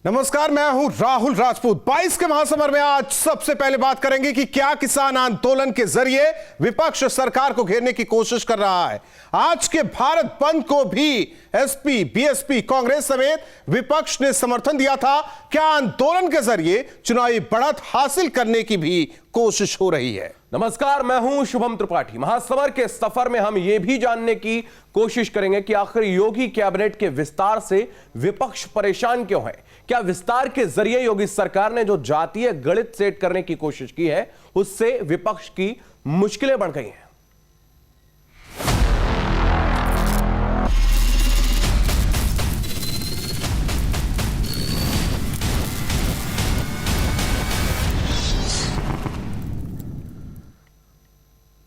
नमस्कार, मैं हूं राहुल राजपूत। 22 के महासमर में आज सबसे पहले बात करेंगे कि क्या किसान आंदोलन के जरिए विपक्ष सरकार को घेरने की कोशिश कर रहा है। आज के भारत बंद को भी एसपी, बीएसपी, कांग्रेस समेत विपक्ष ने समर्थन दिया था। क्या आंदोलन के जरिए चुनावी बढ़त हासिल करने की भी कोशिश हो रही है? नमस्कार, मैं हूं शुभम त्रिपाठी। महासमर के सफर में हम यह भी जानने की कोशिश करेंगे कि आखिर योगी कैबिनेट के विस्तार से विपक्ष परेशान क्यों है। क्या विस्तार के जरिए योगी सरकार ने जो जातीय गणित सेट करने की कोशिश की है उससे विपक्ष की मुश्किलें बढ़ गई हैं?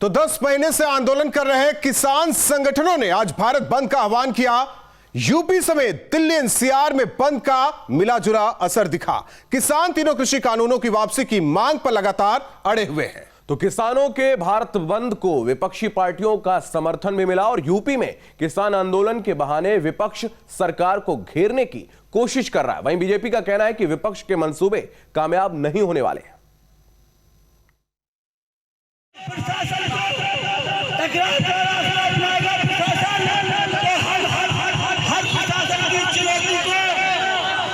तो 10 महीने से आंदोलन कर रहे किसान संगठनों ने आज भारत बंद का आह्वान किया। यूपी समेत दिल्ली एनसीआर में बंद का मिला जुला असर दिखा। किसान तीनों कृषि कानूनों की वापसी की मांग पर लगातार अड़े हुए हैं। तो किसानों के भारत बंद को विपक्षी पार्टियों का समर्थन भी मिला और यूपी में किसान आंदोलन के बहाने विपक्ष सरकार को घेरने की कोशिश कर रहा है। वहीं बीजेपी का कहना है कि विपक्ष के मंसूबे कामयाब नहीं होने वाले।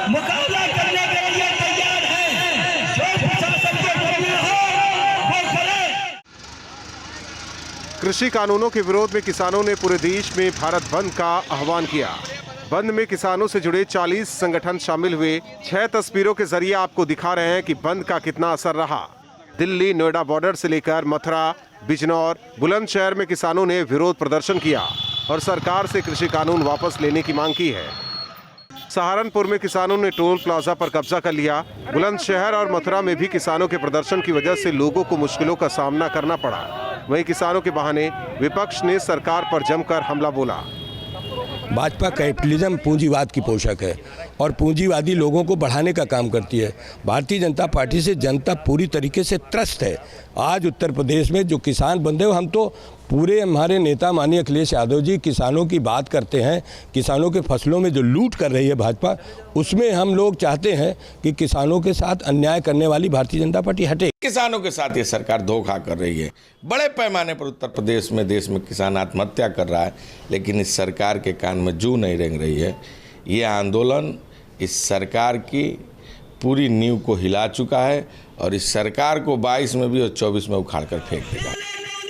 मुकाबला करने के लिए तैयार है। जो प्रशासन के जरिए हो वो करे। कृषि कानूनों के विरोध में किसानों ने पूरे देश में भारत बंद का आह्वान किया। बंद में किसानों से जुड़े 40 संगठन शामिल हुए। 6 तस्वीरों के जरिए आपको दिखा रहे हैं कि बंद का कितना असर रहा। दिल्ली नोएडा बॉर्डर से लेकर मथुरा, बिजनौर, बुलंदशहर में किसानों ने विरोध प्रदर्शन किया और सरकार से कृषि कानून वापस लेने की मांग की है। सहारनपुर में किसानों ने टोल प्लाजा पर कब्जा कर लिया। बुलंदशहर और मथुरा में भी किसानों के प्रदर्शन की वजह से लोगों को मुश्किलों का सामना करना पड़ा। वहीं किसानों के बहाने विपक्ष ने सरकार पर जमकर हमला बोला। भाजपा कैपिटलिज्म पूंजीवाद की पोषक है और पूंजीवादी लोगों को बढ़ाने का काम करती है। भारतीय जनता पार्टी से जनता पूरी तरीके से त्रस्त है। आज उत्तर प्रदेश में जो किसान बंधे हो, हम तो पूरे हमारे नेता माननीय अखिलेश यादव जी किसानों की बात करते हैं। किसानों के फसलों में जो लूट कर रही है भाजपा, उसमें हम लोग चाहते हैं कि किसानों के साथ अन्याय करने वाली भारतीय जनता पार्टी हटे। किसानों के साथ ये सरकार धोखा कर रही है। बड़े पैमाने पर उत्तर प्रदेश में, देश में किसान आत्महत्या कर रहा है, लेकिन इस सरकार के कान में जू नहीं रेंग रही है। ये आंदोलन इस सरकार की पूरी नींव को हिला चुका है और इस सरकार को 22 में भी और 24 में उखाड़ कर फेंक देगा।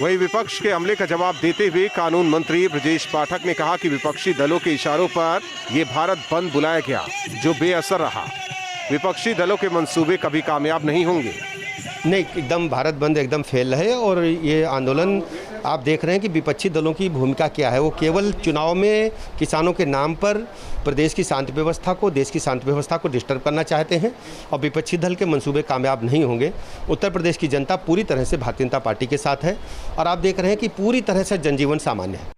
वहीं विपक्ष के हमले का जवाब देते हुए कानून मंत्री ब्रजेश पाठक ने कहा कि विपक्षी दलों के इशारों पर यह भारत बंद बुलाया गया, जो बेअसर रहा। विपक्षी दलों के मंसूबे कभी कामयाब नहीं होंगे। नहीं, एकदम भारत बंद एकदम फेल है और ये आंदोलन आप देख रहे हैं कि विपक्षी दलों की भूमिका क्या है। वो केवल चुनाव में किसानों के नाम पर प्रदेश की शांति व्यवस्था को, देश की शांति व्यवस्था को डिस्टर्ब करना चाहते हैं और विपक्षी दल के मंसूबे कामयाब नहीं होंगे। उत्तर प्रदेश की जनता पूरी तरह से भारतीय जनता पार्टी के साथ है और आप देख रहे हैं कि पूरी तरह से जनजीवन सामान्य है।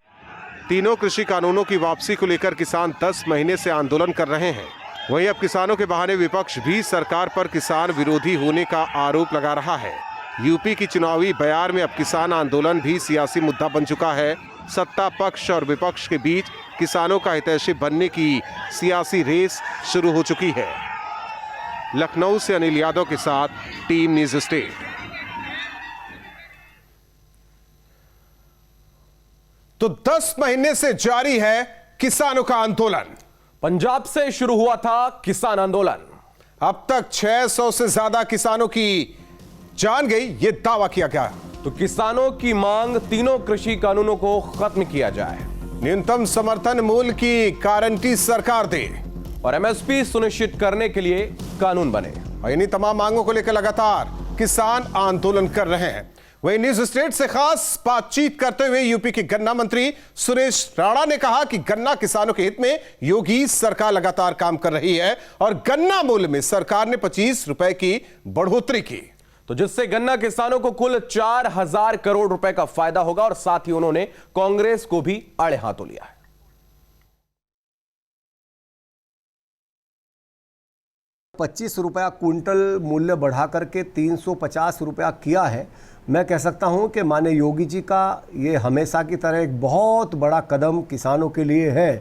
तीनों कृषि कानूनों की वापसी को लेकर किसान 10 महीने से आंदोलन कर रहे हैं। वहीं अब किसानों के बहाने विपक्ष भी सरकार पर किसान विरोधी होने का आरोप लगा रहा है। यूपी की चुनावी बयार में अब किसान आंदोलन भी सियासी मुद्दा बन चुका है। सत्ता पक्ष और विपक्ष के बीच किसानों का हितैषी बनने की सियासी रेस शुरू हो चुकी है। लखनऊ से अनिल यादव के साथ टीम न्यूज स्टेट। तो 10 महीने से जारी है किसानों का आंदोलन। पंजाब से शुरू हुआ था किसान आंदोलन। अब तक 600 से ज्यादा किसानों की जान गई, ये दावा किया गया। तो किसानों की मांग तीनों कृषि कानूनों को खत्म किया जाए, न्यूनतम समर्थन मूल्य की गारंटी सरकार दे और एमएसपी सुनिश्चित करने के लिए कानून बने। और इन्हीं तमाम मांगों को लेकर लगातार किसान आंदोलन कर रहे हैं। वहीं न्यूज स्टेट से खास बातचीत करते हुए यूपी के गन्ना मंत्री सुरेश राणा ने कहा कि गन्ना किसानों के हित में योगी सरकार लगातार काम कर रही है और गन्ना मूल्य में सरकार ने 25 रुपए की बढ़ोतरी की, तो जिससे गन्ना किसानों को कुल 4000 करोड़ रुपए का फायदा होगा। और साथ ही उन्होंने कांग्रेस को भी आड़े हाथों लिया है। 25 रुपया क्विंटल मूल्य बढ़ा करके 350 रुपया किया है। मैं कह सकता हूं कि माननीय योगी जी का ये हमेशा की तरह एक बहुत बड़ा कदम किसानों के लिए है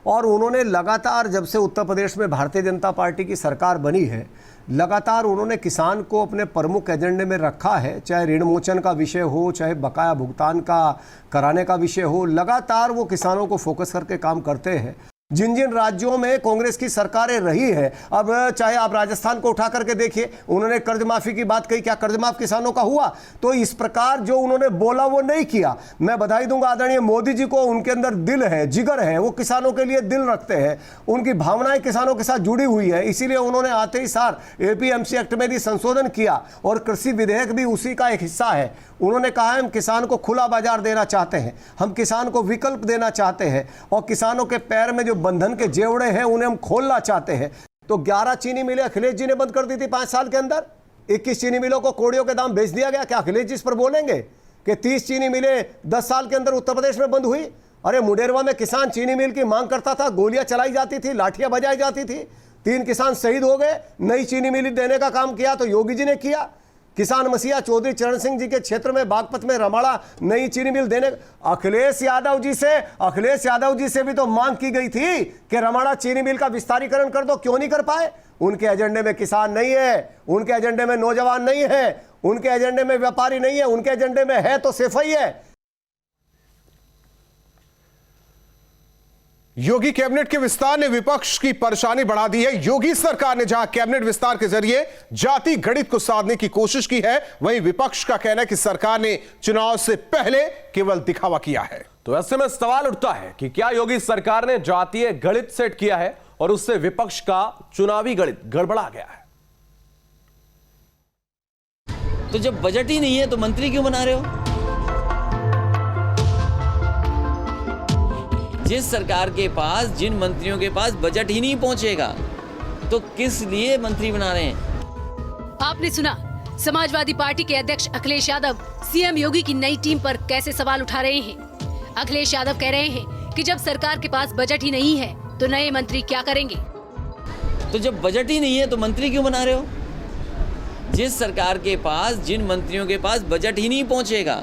और उन्होंने लगातार, जब से उत्तर प्रदेश में भारतीय जनता पार्टी की सरकार बनी है, लगातार उन्होंने किसान को अपने प्रमुख एजेंडे में रखा है। चाहे ऋण मोचन का विषय हो, चाहे बकाया भुगतान का कराने का विषय हो, लगातार वो किसानों को फोकस करके काम करते हैं। जिन जिन राज्यों में कांग्रेस की सरकारें रही है, अब चाहे आप राजस्थान को उठा करके देखिए, उन्होंने कर्ज माफी की बात कही, क्या कर्ज माफ किसानों का हुआ? तो इस प्रकार जो उन्होंने बोला वो नहीं किया। मैं बधाई दूंगा आदरणीय मोदी जी को, उनके अंदर दिल है, जिगर है, वो किसानों के लिए दिल रखते हैं, उनकी भावनाएं किसानों के साथ जुड़ी हुई है। इसीलिए उन्होंने आते ही सार APMC एक्ट में भी संशोधन किया और कृषि विधेयक भी उसी का एक हिस्सा है। उन्होंने कहा हम किसान को खुला बाजार देना चाहते हैं, हम किसान को विकल्प देना चाहते हैं और किसानों के पैर में जो बंधन के जेवड़े हैं उन्हें हम खोलना चाहते हैं। तो 11 चीनी मिलें अखिलेश जी ने बंद कर दी थी 5 साल के अंदर। 21 चीनी मिलों को कोड़ियों के दाम बेच दिया गया। क्या अखिलेश जी इस पर बोलेंगे कि 30 चीनी मिलें 10 साल के अंदर उत्तर प्रदेश में बंद हुई? अरे मुडेरवा में किसान चीनी मिल की मांग करता था, गोलियां चलाई जाती थी, लाठियां बजाई जाती थी, 3 किसान शहीद हो गए। नई चीनी मिल देने का काम किया तो योगी जी ने किया। किसान मसीहा चौधरी चरण सिंह जी के क्षेत्र में बागपत में रमाड़ा नई चीनी मिल देने, अखिलेश यादव जी से भी तो मांग की गई थी कि रमाड़ा चीनी मिल का विस्तारीकरण कर दो, क्यों नहीं कर पाए? उनके एजेंडे में किसान नहीं है, उनके एजेंडे में नौजवान नहीं है, उनके एजेंडे में व्यापारी नहीं है, उनके एजेंडे में है तो सिर्फ ही है। योगी कैबिनेट के विस्तार ने विपक्ष की परेशानी बढ़ा दी है। योगी सरकार ने जहां कैबिनेट विस्तार के जरिए जाति गणित को साधने की कोशिश की है, वहीं विपक्ष का कहना है कि सरकार ने चुनाव से पहले केवल दिखावा किया है। तो ऐसे में सवाल उठता है कि क्या योगी सरकार ने जातीय गणित सेट किया है और उससे विपक्ष का चुनावी गणित गड़बड़ा गया है? तो जब बजट ही नहीं है तो मंत्री क्यों बना रहे हो? जिस सरकार के पास, जिन मंत्रियों के पास बजट ही नहीं पहुंचेगा तो किस लिए मंत्री बना रहे हैं? आपने सुना समाजवादी पार्टी के अध्यक्ष अखिलेश यादव सीएम योगी की नई टीम पर कैसे सवाल उठा रहे हैं। अखिलेश यादव कह रहे हैं कि जब सरकार के पास बजट ही नहीं है तो नए मंत्री क्या करेंगे? तो जब बजट ही नहीं है तो मंत्री क्यों बना रहे हो? जिस सरकार के पास, जिन मंत्रियों के पास बजट ही नहीं पहुंचेगा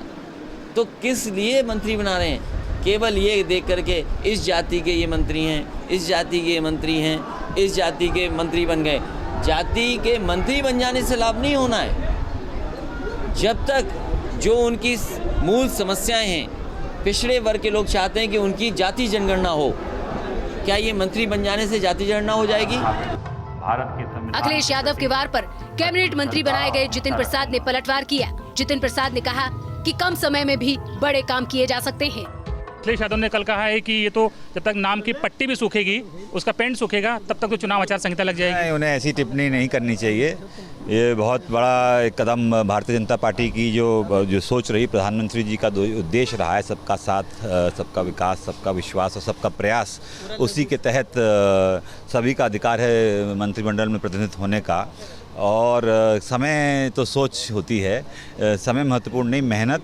तो किस लिए मंत्री बना रहे हैं? केवल ये देख करके इस जाति के ये मंत्री हैं, इस जाति के ये मंत्री हैं, इस जाति के मंत्री बन गए। जाति के मंत्री बन जाने से लाभ नहीं होना है। जब तक जो उनकी मूल समस्याएं हैं, पिछड़े वर्ग के लोग चाहते हैं कि उनकी जाति जनगणना हो, क्या ये मंत्री बन जाने से जाति जनगणना हो जाएगी? अखिलेश यादव के वार पर कैबिनेट मंत्री बनाए गए जितिन प्रसाद ने पलटवार किया। जितिन प्रसाद ने कहा कि कम समय में भी बड़े काम किए जा सकते हैं। अखिलेश यादव ने कल कहा है कि ये तो जब तक नाम की पट्टी भी सूखेगी, उसका पेंट सूखेगा, तब तक तो चुनाव आचार संहिता लग जाएगी। उन्हें ऐसी टिप्पणी नहीं करनी चाहिए। ये बहुत बड़ा एक कदम भारतीय जनता पार्टी की जो सोच रही, प्रधानमंत्री जी का उद्देश्य रहा है सबका साथ, सबका विकास, सबका विश्वास और सबका प्रयास, उसी के तहत सभी का अधिकार है मंत्रिमंडल में प्रतिनिधित्व होने का। और समय तो सोच होती है, समय महत्वपूर्ण नहीं, मेहनत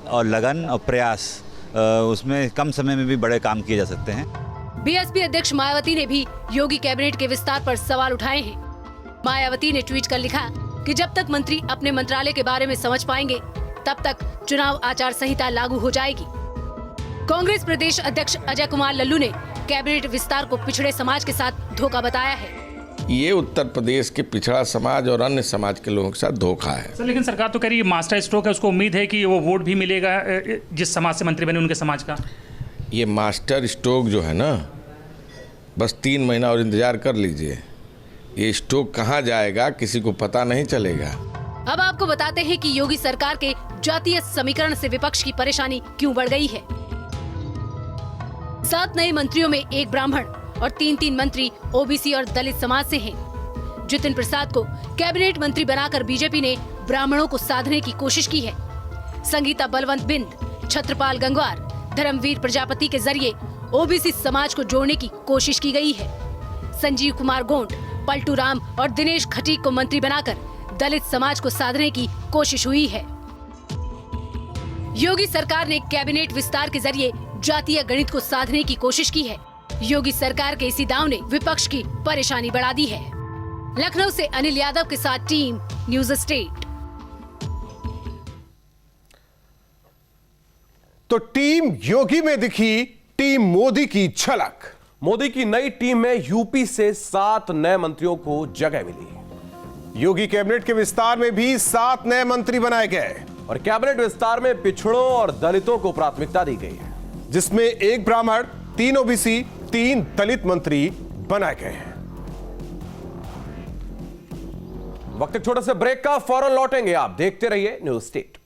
और लगन और प्रयास, उसमें कम समय में भी बड़े काम किए जा सकते हैं। बीएसपी अध्यक्ष मायावती ने भी योगी कैबिनेट के विस्तार पर सवाल उठाए हैं। मायावती ने ट्वीट कर लिखा कि जब तक मंत्री अपने मंत्रालय के बारे में समझ पाएंगे, तब तक चुनाव आचार संहिता लागू हो जाएगी। कांग्रेस प्रदेश अध्यक्ष अजय कुमार लल्लू ने कैबिनेट विस्तार को पिछड़े समाज के साथ धोखा बताया है। ये उत्तर प्रदेश के पिछड़ा समाज और अन्य समाज के लोगों के साथ धोखा है। सर, लेकिन सरकार तो कह रही है मास्टर स्ट्रोक है, उसको उम्मीद है कि वो वोट भी मिलेगा जिस समाज से मंत्री बने उनके समाज का। ये मास्टर स्ट्रोक जो है ना, बस 3 महीना और इंतजार कर लीजिए, ये स्ट्रोक कहाँ जाएगा किसी को पता नहीं चलेगा। अब आपको बताते हैं कि योगी सरकार के जातीय समीकरण से विपक्ष की परेशानी क्यों बढ़ गई है। 7 नए मंत्रियों में 1 ब्राह्मण और 3 मंत्री ओबीसी और दलित समाज से हैं। जितिन प्रसाद को कैबिनेट मंत्री बनाकर बीजेपी ने ब्राह्मणों को साधने की कोशिश की है। संगीता बलवंत बिंद, छत्रपाल गंगवार, धर्मवीर प्रजापति के जरिए ओबीसी समाज को जोड़ने की कोशिश की गई है। संजीव कुमार गोंड, पलटू राम और दिनेश खटीक को मंत्री बनाकर दलित समाज को साधने की कोशिश हुई है। योगी सरकार ने कैबिनेट विस्तार के जरिए जातीय गणित को साधने की कोशिश की है। योगी सरकार के इसी दांव ने विपक्ष की परेशानी बढ़ा दी है। लखनऊ से अनिल यादव के साथ टीम न्यूज स्टेट। तो टीम योगी में दिखी टीम मोदी की झलक। मोदी की नई टीम में यूपी से 7 नए मंत्रियों को जगह मिली। योगी कैबिनेट के विस्तार में भी 7 नए मंत्री बनाए गए और कैबिनेट विस्तार में पिछड़ों और दलितों को प्राथमिकता दी गई है, जिसमें 1 ब्राह्मण, 3 ओबीसी, 3 दलित मंत्री बनाए गए हैं। वक्त एक छोटे से ब्रेक का, फौरन लौटेंगे। आप देखते रहिए न्यूज स्टेट।